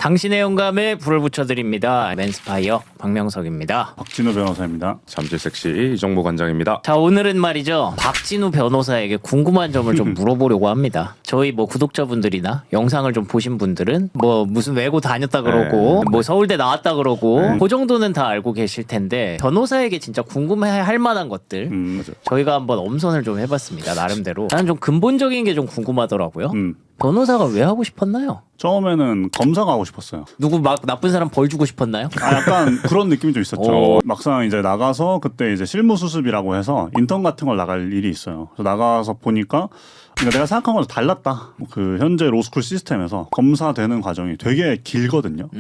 당신의 영감에 불을 붙여드립니다. 맨스파이어 박명석입니다. 박진우 변호사입니다. 잠실 섹시 이정모 관장입니다. 자, 오늘은 말이죠, 박진우 변호사에게 궁금한 점을 좀 물어보려고 합니다. 저희 뭐 구독자분들이나 영상을 좀 보신 분들은 뭐 무슨 외고 다녔다 그러고 뭐 서울대 나왔다 그러고 그 정도는 다 알고 계실 텐데 변호사에게 진짜 궁금해할 만한 것들 저희가 한번 엄선을 좀 해봤습니다. 나름대로. 나는 좀 근본적인 게 좀 궁금하더라고요. 변호사가 왜 하고 싶었나요? 처음에는 검사가 하고 싶었어요. 누구 막 나쁜 사람 벌 주고 싶었나요? 약간 그런 느낌이 좀 있었죠. 막상 이제 나가서 그때 이제 실무 수습이라고 해서 인턴 같은 걸 나갈 일이 있어요. 그래서 나가서 보니까 그러니까 내가 생각한 거랑 달랐다. 그 현재 로스쿨 시스템에서 검사 되는 과정이 되게 길거든요.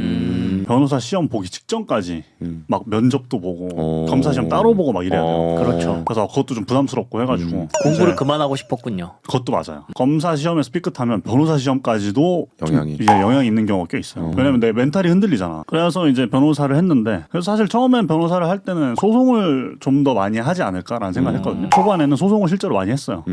변호사 시험 보기 직전까지 막 면접도 보고 검사 시험 따로 보고 막 이래야 돼요. 그렇죠. 그래서 그것도 좀 부담스럽고 해가지고 공부를 이제 그만하고 싶었군요. 그것도 맞아요. 검사 시험에서 삐끗하면 변호사 시험까지도 영향이. 이제 영향이 있는 경우가 꽤 있어요. 왜냐면 내 멘탈이 흔들리잖아. 그래서 이제 변호사를 했는데 그래서 사실 처음엔 변호사를 할 때는 소송을 좀 더 많이 하지 않을까라는 생각을 했거든요. 초반에는 소송을 실제로 많이 했어요.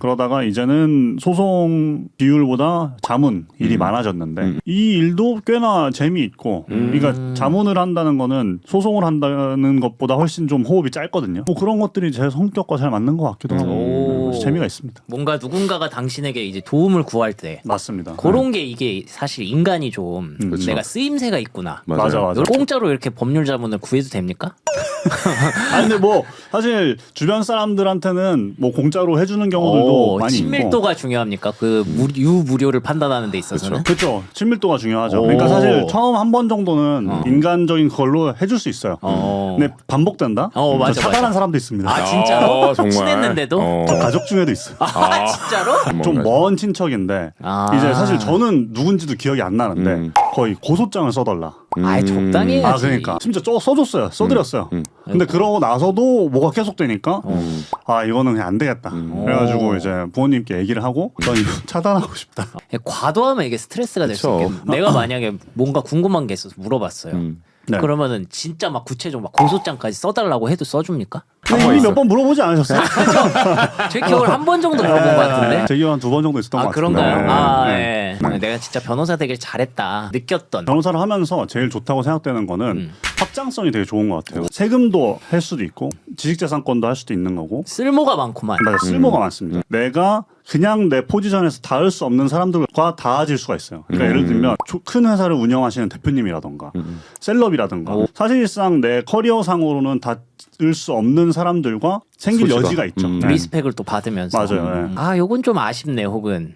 그러다가 이제는 소송 비율보다 자문 일이 많아졌는데 이 일도 꽤나 재미있고 그러니까 자문을 한다는 거는 소송을 한다는 것보다 훨씬 좀 호흡이 짧거든요. 뭐 그런 것들이 제 성격과 잘 맞는 것 같기도 하고 그래서 재미가 있습니다. 뭔가 누군가가 당신에게 이제 도움을 구할 때 맞습니다. 그런 게 이게 사실 인간이 좀 그렇죠. 내가 쓰임새가 있구나. 맞아. 이걸 공짜로 이렇게 법률 자문을 구해도 됩니까? 아니 근데 뭐 사실 주변 사람들한테는 뭐 공짜로 해주는 경우들도 많이 친밀도가 중요합니까? 그 유무료를 판단하는 데 있어서는. 그렇죠. 친밀도가 중요하죠. 그러니까 사실 처음 한 번 정도는 인간적인 걸로 해줄 수 있어요. 근데 반복된다? 맞아, 차단한 맞아. 사람도 있습니다. 아 진짜로? 정말. 친했는데도? 저 가족 중에도 있어요. 아 진짜로? 좀 먼 친척인데 이제 사실 저는 누군지도 기억이 안 나는데 거의 고소장을 써달라. 아이 적당히 해야지. 그러니까 심지어 써줬어요. 써드렸어요. 근데 그러고 나서도 뭐가 계속되니까 이거는 그냥 안 되겠다. 그래가지고 이제 부모님께 얘기를 하고 전 이거 차단하고 싶다. 과도하면 이게 스트레스가 될 수 그쵸. 있겠네. 내가 만약에 뭔가 궁금한 게 있어서 물어봤어요. 네. 그러면은 진짜 막 구체적으로 막 고소장까지 써달라고 해도 써줍니까? 근데 이미 몇 번 물어보지 않으셨어요? 제 기억을 한 번 정도 물어본 것 같은데. 제 기억 한 두 번 정도 있었던 것 같은데. 그런가요? 네. 내가 진짜 변호사 되길 잘했다 느꼈던. 변호사를 하면서 제일 좋다고 생각되는 거는 확장성이 되게 좋은 것 같아요. 세금도 할 수도 있고 지식재산권도 할 수도 있는 거고 쓸모가 많구만. 맞아, 쓸모가 많습니다. 내가 그냥 내 포지션에서 닿을 수 없는 사람들과 닿아질 수가 있어요. 그러니까 예를 들면 큰 회사를 운영하시는 대표님이라던가 셀럽이라던가 사실상 내 커리어상으로는 닿을 수 없는 사람들과 생길 소지가. 여지가 있죠. 네. 리스펙을 또 받으면서. 맞아요. 네. 요건 좀 아쉽네. 혹은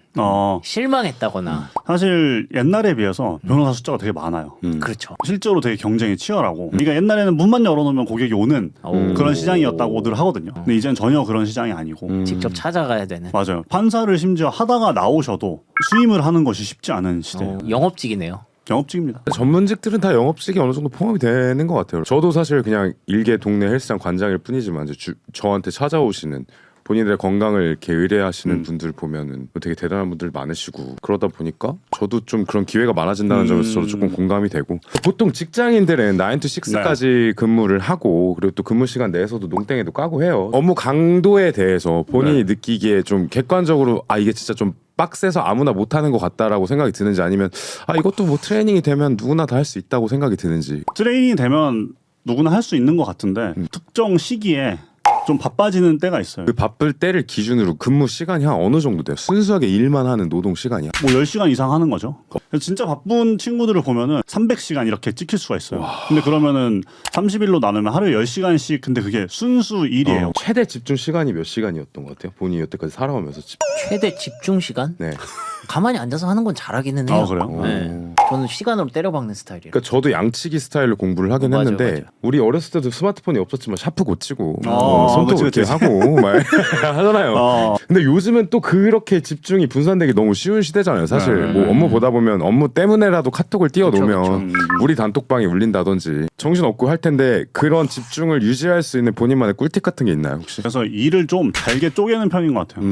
실망했다거나. 사실 옛날에 비해서 변호사 숫자가 되게 많아요. 그렇죠. 실제로 되게 경쟁이 치열하고 그러니까 옛날에는 문만 열어놓으면 고객이 오는 그런 시장이었다고들 하거든요. 근데 이제는 전혀 그런 시장이 아니고 직접 찾아가야 되는. 맞아요. 판사를 심지어 하다가 나오셔도 수임을 하는 것이 쉽지 않은 시대예요. 영업직이네요. 영업직입니다. 전문직들은 다 영업직이 어느 정도 포함이 되는 것 같아요. 저도 사실 그냥 일개 동네 헬스장 관장일 뿐이지만 이제 저한테 찾아오시는 본인들의 건강을 이렇게 의뢰하시는 분들 보면은 되게 대단한 분들 많으시고 그러다 보니까 저도 좀 그런 기회가 많아진다는 점에서 저도 조금 공감이 되고 보통 직장인들은 9 to 6까지 근무를 하고 그리고 또 근무 시간 내에서도 농땡이도 까고 해요. 업무 강도에 대해서 본인이 느끼기에 좀 객관적으로 이게 진짜 좀 빡세서 아무나 못하는 것 같다라고 생각이 드는지 아니면 이것도 뭐 트레이닝이 되면 누구나 다 할 수 있다고 생각이 드는지. 트레이닝이 되면 누구나 할 수 있는 것 같은데 특정 시기에 좀 바빠지는 때가 있어요. 그 바쁠 때를 기준으로 근무 시간이 한 어느 정도 돼요? 순수하게 일만 하는 노동 시간이야? 뭐 10시간 이상 하는 거죠. 진짜 바쁜 친구들을 보면은 300시간 이렇게 찍힐 수가 있어요. 근데 그러면은 30일로 나누면 하루에 10시간씩 근데 그게 순수 일이에요. 최대 집중 시간이 몇 시간이었던 것 같아요? 본인이 여태까지 살아오면서 최대 집중 시간? 네. 가만히 앉아서 하는 건 잘하기는 해요. 그래요? 네. 저는 시간으로 때려박는 스타일이에요. 그러니까 저도 양치기 스타일로 공부를 하긴 맞아, 했는데 맞아. 우리 어렸을 때도 스마트폰이 없었지만 샤프 고치고 손톱 그치, 이렇게 그치. 하고 막 하잖아요. 근데 요즘은 또 그렇게 집중이 분산되기 너무 쉬운 시대잖아요. 사실 뭐 업무 보다 보면 업무 때문에라도 카톡을 띄워놓으면 우리 단톡방이 울린다든지 정신 없고 할 텐데 그런 집중을 유지할 수 있는 본인만의 꿀팁 같은 게 있나요 혹시? 그래서 일을 좀 잘게 쪼개는 편인 것 같아요.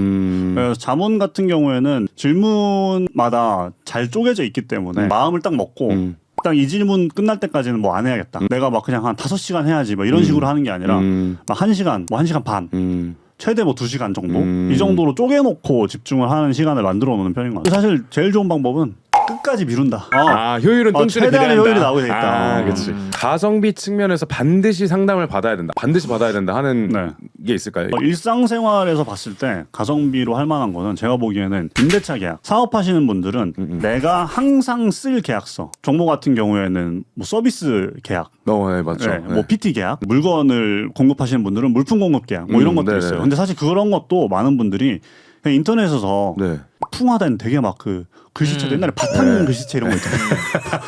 그래서 자문 같은 경우에는 질문마다 잘 쪼개져 있기 때문에 마음을 딱 먹고 딱 이 질문 끝날 때까지는 뭐 안 해야겠다. 내가 막 그냥 한 5시간 해야지 뭐 이런 식으로 하는 게 아니라 막 1시간, 뭐 1시간 반 최대 뭐 2시간 정도 이 정도로 쪼개놓고 집중을 하는 시간을 만들어 놓는 편인 것 같아요. 사실 제일 좋은 방법은 끝까지 미룬다. 효율은 똥줄에 최대한의 비례한다. 효율이 나오게 돼 있다. 그렇지. 가성비 측면에서 반드시 상담을 받아야 된다. 반드시 받아야 된다 하는 네. 게 있을까요? 일상생활에서 봤을 때 가성비로 할 만한 거는 제가 보기에는 임대차 계약. 사업하시는 분들은 내가 항상 쓸 계약서. 정모 같은 경우에는 뭐 서비스 계약. 네, 맞죠. 네, 뭐 PT 계약, 물건을 공급하시는 분들은 물품 공급 계약, 뭐 이런 것도 네네. 있어요. 근데 사실 그런 것도 많은 분들이 그냥 인터넷에서 네. 풍화된 되게 막 그 글씨체도 옛날에 바탕 글씨체 이런 거 있잖아요.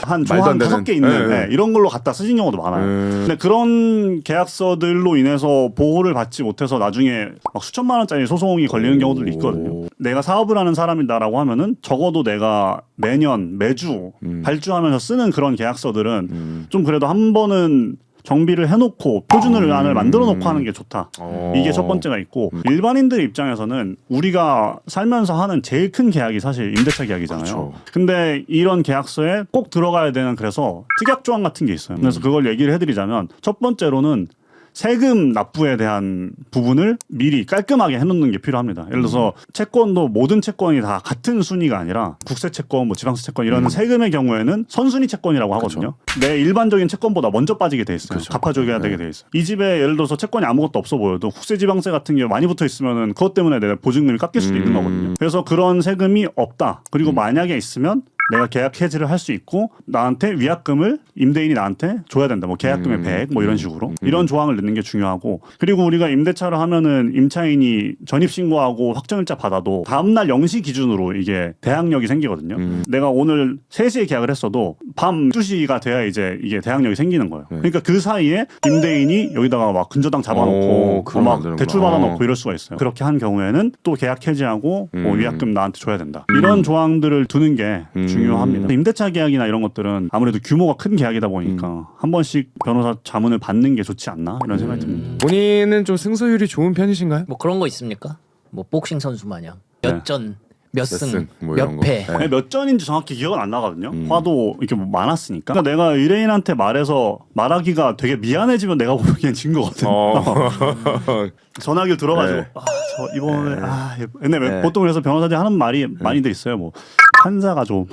한 조 말도 안 한 5개 되는. 있는 네. 이런 걸로 갖다 쓰신 경우도 많아요. 근데 그런 계약서들로 인해서 보호를 받지 못해서 나중에 막 수천만 원짜리 소송이 걸리는 경우들도 있거든요. 내가 사업을 하는 사람이다라고 하면은 적어도 내가 매년 매주 발주하면서 쓰는 그런 계약서들은 좀 그래도 한 번은 정비를 해놓고 표준을 안을 만들어 놓고 하는 게 좋다. 이게 첫 번째가 있고 일반인들 입장에서는 우리가 살면서 하는 제일 큰 계약이 사실 임대차 계약이잖아요. 그렇죠. 근데 이런 계약서에 꼭 들어가야 되는 그래서 특약 조항 같은 게 있어요. 그래서 그걸 얘기를 해드리자면 첫 번째로는 세금 납부에 대한 부분을 미리 깔끔하게 해놓는 게 필요합니다. 예를 들어서 채권도 모든 채권이 다 같은 순위가 아니라 국세 채권, 뭐 지방세 채권 이런 세금의 경우에는 선순위 채권이라고 하거든요. 내 일반적인 채권보다 먼저 빠지게 돼 있어요. 갚아줘야 되게 돼 있어요. 이 집에 예를 들어서 채권이 아무것도 없어 보여도 국세, 지방세 같은 게 많이 붙어 있으면은 그것 때문에 내가 보증금이 깎일 수도 있는 거거든요. 그래서 그런 세금이 없다. 그리고 만약에 있으면 내가 계약 해지를 할 수 있고 나한테 위약금을 임대인이 나한테 줘야 된다. 뭐 계약금의 100 뭐 이런 식으로 이런 조항을 넣는 게 중요하고 그리고 우리가 임대차를 하면은 임차인이 전입신고하고 확정일자 받아도 다음날 0시 기준으로 이게 대항력이 생기거든요. 내가 오늘 3시에 계약을 했어도 밤 12시가 돼야 이제 이게 대항력이 생기는 거예요. 그러니까 그 사이에 임대인이 여기다가 막 근저당 잡아놓고 그러면 안 막 되는구나. 대출 받아놓고 이럴 수가 있어요. 그렇게 한 경우에는 또 계약 해지하고 뭐 위약금 나한테 줘야 된다. 이런 조항들을 두는 게 중요합니다. 임대차 계약이나 이런 것들은 아무래도 규모가 큰 계약이다 보니까 한 번씩 변호사 자문을 받는 게 좋지 않나 이런 생각이 듭니다. 본인은 좀 승소율이 좋은 편이신가요? 뭐 그런 거 있습니까? 뭐 복싱 선수 마냥 몇 전, 몇 승, 승, 뭐 이런 몇 거. 패. 네. 몇 전인지 정확히 기억은 안 나거든요. 화도 이렇게 뭐 많았으니까. 그러니까 내가 의뢰인한테 말해서 말하기가 되게 미안해지면 내가 보기엔 진 거거든. 전화기를 들어가지고 네. 저 이번에 근데 보통 그래서 변호사들이 하는 말이 많이들 있어요. 뭐 판사가 좀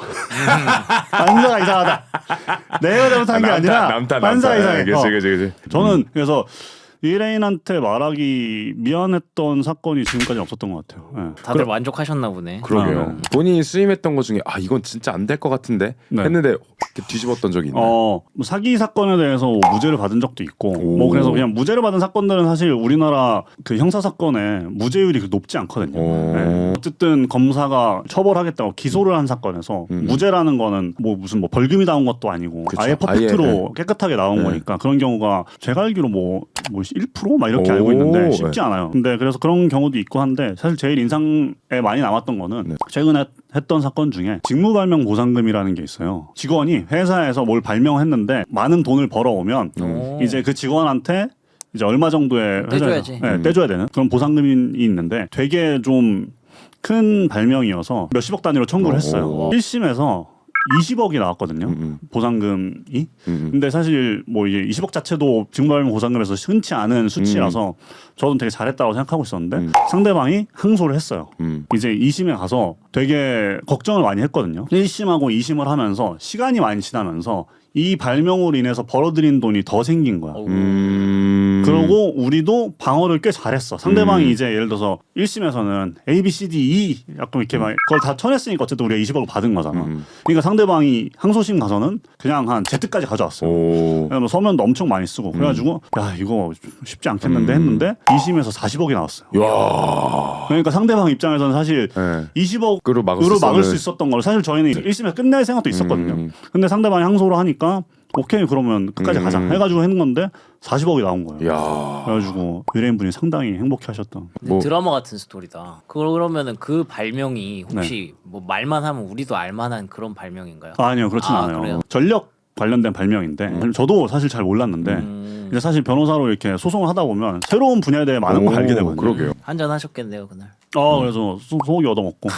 판사가 이상하다. 내가 잘못한 게 아니라 판사가 이상해. 그치. 저는 그래서 의뢰인한테 말하기 미안했던 사건이 지금까지 없었던 것 같아요. 네. 다들 만족하셨나 보네. 그러게요. 본인이 수임했던 것 중에 이건 진짜 안 될 것 같은데 네. 했는데 이렇게 뒤집었던 적이 있나요? 뭐 사기 사건에 대해서 무죄를 받은 적도 있고, 뭐 그래서 그냥 무죄를 받은 사건들은 사실 우리나라 그 형사 사건에 무죄율이 높지 않거든요. 네. 어쨌든 검사가 처벌하겠다고 기소를 한 사건에서 무죄라는 거는 뭐 무슨 뭐 벌금이 나온 것도 아니고 그쵸. 아예 퍼펙트로 아예, 깨끗하게 나온 네. 거니까 그런 경우가 제가 알기로 뭐 1% 막 이렇게 알고 있는데 쉽지 않아요. 근데 그래서 그런 경우도 있고 한데 사실 제일 인상에 많이 남았던 거는 최근에 했던 사건 중에 직무발명 보상금이라는 게 있어요. 직원이 회사에서 뭘 발명했는데 많은 돈을 벌어오면 이제 그 직원한테 이제 얼마 정도의 떼줘야지. 떼줘야 되는 그런 보상금이 있는데 되게 좀 큰 발명이어서 몇십억 단위로 청구를 했어요. 1심에서 20억이 나왔거든요. 보상금이. 근데 사실 뭐 이게 20억 자체도 직무발명 보상금에서 흔치 않은 수치라서 저는 되게 잘했다고 생각하고 있었는데 상대방이 항소를 했어요. 이제 2심에 가서 되게 걱정을 많이 했거든요. 1심하고 2심을 하면서 시간이 많이 지나면서 이 발명으로 인해서 벌어들인 돈이 더 생긴 거야. 그러고 우리도 방어를 꽤 잘했어. 상대방이 이제 예를 들어서 1심에서는 A, B, C, D, E 약간 이렇게 막 그걸 다 쳐냈으니까 어쨌든 우리가 20억을 받은 거잖아. 그러니까 상대방이 항소심 가서는 그냥 한 Z까지 가져왔어요. 뭐 서면도 엄청 많이 쓰고 그래가지고 야 이거 쉽지 않겠는데 했는데 2심에서 40억이 나왔어요. 야. 그러니까 상대방 입장에서는 사실 20억으로 막을 수 있었던 걸 사실 저희는 1심에서 끝낼 생각도 있었거든요. 근데 상대방이 항소를 하니까 오케이 그러면 끝까지 가자 해가지고 했는 건데 40억이 나온 거예요. 야. 그래가지고 의뢰인분이 상당히 행복해하셨던. 근데 드라마 같은 스토리다. 그러면은 그 발명이 혹시 뭐 말만 하면 우리도 알만한 그런 발명인가요? 아니요 그렇진 않아요. 그래요? 전력 관련된 발명인데 저도 사실 잘 몰랐는데 이제 사실 변호사로 이렇게 소송을 하다 보면 새로운 분야에 대해 많은 걸 알게 되거든요. 그러게요. 한잔 하셨겠네요 그날. 그래서 소고기 얻어먹고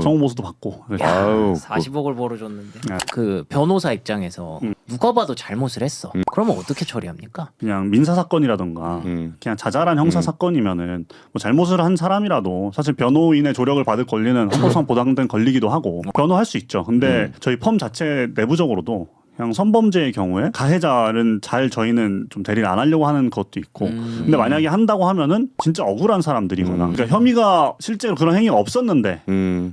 성보수도 받고. 아우, 40억을 벌어줬는데 네. 그 변호사 입장에서 누가 봐도 잘못을 했어. 그러면 어떻게 처리합니까? 그냥 민사 사건이라던가 그냥 자잘한 형사 사건이면은 뭐 잘못을 한 사람이라도 사실 변호인의 조력을 받을 권리는 헌법상 보장된 권리기도 하고 변호할 수 있죠. 근데 저희 펌 자체 내부적으로도 그냥 선범죄의 경우에 가해자는 저희는 좀 대리를 안 하려고 하는 것도 있고 근데 만약에 한다고 하면은 진짜 억울한 사람들이거나 그러니까 혐의가 실제로 그런 행위가 없었는데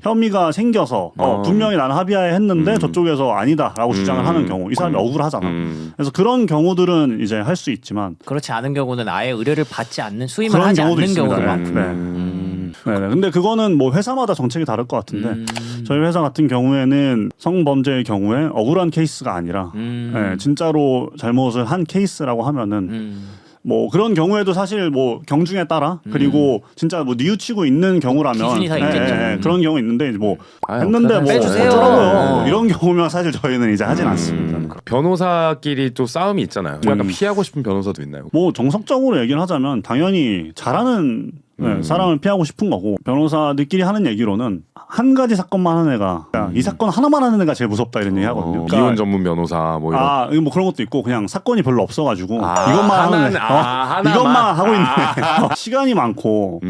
혐의가 생겨서 분명히 나는 합의하에 했는데 저쪽에서 아니다라고 주장을 하는 경우 이 사람이 억울하잖아. 그래서 그런 경우들은 이제 할 수 있지만 그렇지 않은 경우는 아예 의뢰를 받지 않는 수임을 그런 하지 경우도 않는 있습니다. 경우도 많고. 네네. 근데 그거는 뭐 회사마다 정책이 다를 것 같은데 저희 회사 같은 경우에는 성범죄의 경우에 억울한 케이스가 아니라 네, 진짜로 잘못을 한 케이스라고 하면은 뭐 그런 경우에도 사실 뭐 경중에 따라 그리고 진짜 뭐 뉘우치고 있는 경우라면 기준이 다 있겠죠. 그런 경우 있는데 이제 뭐 아유, 했는데 뭐 빼주세요. 어쩌라고요. 이런 경우면 사실 저희는 이제 하진 않습니다. 변호사끼리 또 싸움이 있잖아요. 약간 피하고 싶은 변호사도 있나요? 뭐 정석적으로 얘기를 하자면 당연히 잘하는 사람을 피하고 싶은 거고 변호사들끼리 하는 얘기로는 한 가지 사건만 하는 애가 이 사건 하나만 하는 애가 제일 무섭다 이런 얘기 하거든요. 그러니까 이혼 전문 변호사 뭐 이런. 이거 뭐 그런 것도 있고 그냥 사건이 별로 없어가지고 이것만 하는 애, 하나만. 이것만 하고 있는 애. 시간이 많고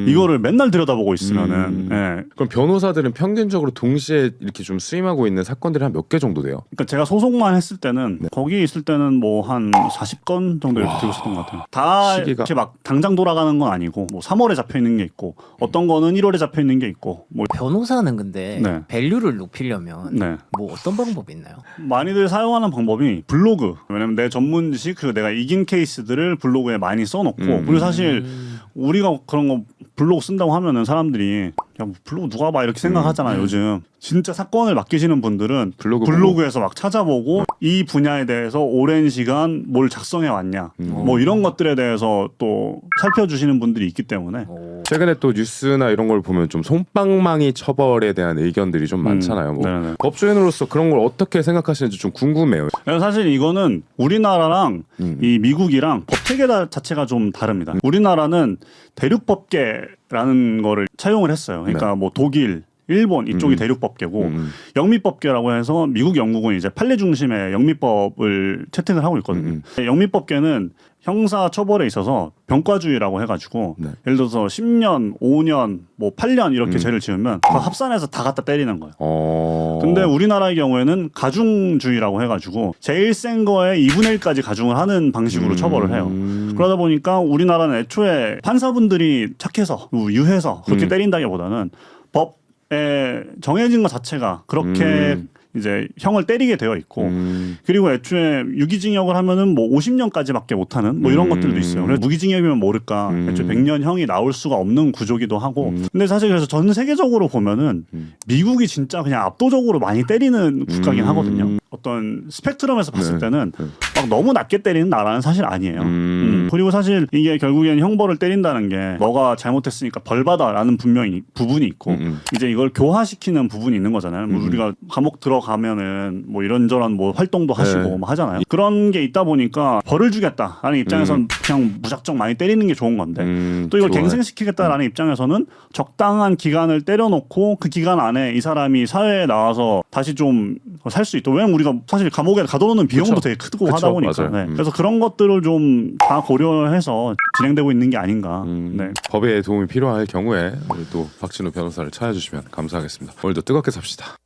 이거를 맨날 들여다보고 있으면은 예. 그럼 변호사들은 평균적으로 동시에 이렇게 좀 수임하고 있는 사건들이 한 몇 개 정도 돼요? 그러니까 제가 소송만 했을 때는 거기 있을 때는 뭐 한 40건 정도 이렇게 들고 있었던 것 같아요. 다 시기가. 이렇게 막 당장 돌아가는 건 아니고 뭐 3월에 잡혀 있는 게 있고 어떤 거는 1월에 잡혀 있는 게 있고 뭐 변호사는 근데 네. 밸류를 높이려면 네. 뭐 어떤 방법이 있나요? 많이들 사용하는 방법이 블로그. 왜냐면 내 전문 지식 그 내가 이긴 케이스들을 블로그에 많이 써놓고 그리고 사실 우리가 그런 거 블로그 쓴다고 하면은 사람들이 야, 뭐 블로그 누가 봐 이렇게 생각하잖아요. 요즘 진짜 사건을 맡기시는 분들은 블로그에서 막 찾아보고 이 분야에 대해서 오랜 시간 뭘 작성해 왔냐 뭐 이런 것들에 대해서 또 살펴주시는 분들이 있기 때문에 최근에 또 뉴스나 이런 걸 보면 좀 솜방망이 처벌에 대한 의견들이 좀 많잖아요. 뭐 네네. 법조인으로서 그런 걸 어떻게 생각하시는지 좀 궁금해요. 그래서 사실 이거는 우리나라랑 이 미국이랑 법 체계 자체가 좀 다릅니다. 우리나라는 대륙법계라는 거를 차용을 했어요. 그러니까 뭐 독일, 일본 이쪽이 대륙법계고 영미법계라고 해서 미국, 영국은 이제 판례 중심의 영미법을 채택을 하고 있거든요. 영미법계는 형사 처벌에 있어서 병과주의라고 해가지고 예를 들어서 10년, 5년, 뭐 8년 이렇게 죄를 지으면 그 합산해서 다 갖다 때리는 거예요. 근데 우리나라의 경우에는 가중주의라고 해가지고 제일 센 거에 2분의 1까지 가중을 하는 방식으로 처벌을 해요. 그러다 보니까 우리나라는 애초에 판사분들이 착해서 유해서 그렇게 때린다기보다는 법에 정해진 것 자체가 그렇게 이제 형을 때리게 되어 있고 그리고 애초에 유기징역을 하면은 뭐 50년까지밖에 못하는 뭐 이런 것들도 있어요. 그래서 무기징역이면 모를까 애초에 100년 형이 나올 수가 없는 구조기도 하고 근데 사실 그래서 전 세계적으로 보면은 미국이 진짜 그냥 압도적으로 많이 때리는 국가긴 하거든요. 어떤 스펙트럼에서 봤을 때는 막 너무 낮게 때리는 나라는 사실 아니에요. 그리고 사실 이게 결국엔 형벌을 때린다는 게 너가 잘못했으니까 벌받아라는 분명히 부분이 있고 이제 이걸 교화시키는 부분이 있는 거잖아요. 뭐 우리가 감옥 들어가면은 뭐 이런저런 뭐 활동도 하시고 뭐 하잖아요. 그런 게 있다 보니까 벌을 주겠다라는 입장에서는 그냥 무작정 많이 때리는 게 좋은 건데 또 이걸 갱생시키겠다라는 입장에서는 적당한 기간을 때려놓고 그 기간 안에 이 사람이 사회에 나와서 다시 좀 살 수 있도록. 왜냐면 우리가 사실 감옥에 가둬놓는 비용도 되게 크고 하다 보니까 네. 그래서 그런 것들을 좀 다 고려해서 진행되고 있는 게 아닌가. 네. 법에 도움이 필요할 경우에 우리 또 박진우 변호사를 찾아주시면 감사하겠습니다. 오늘도 뜨겁게 삽시다.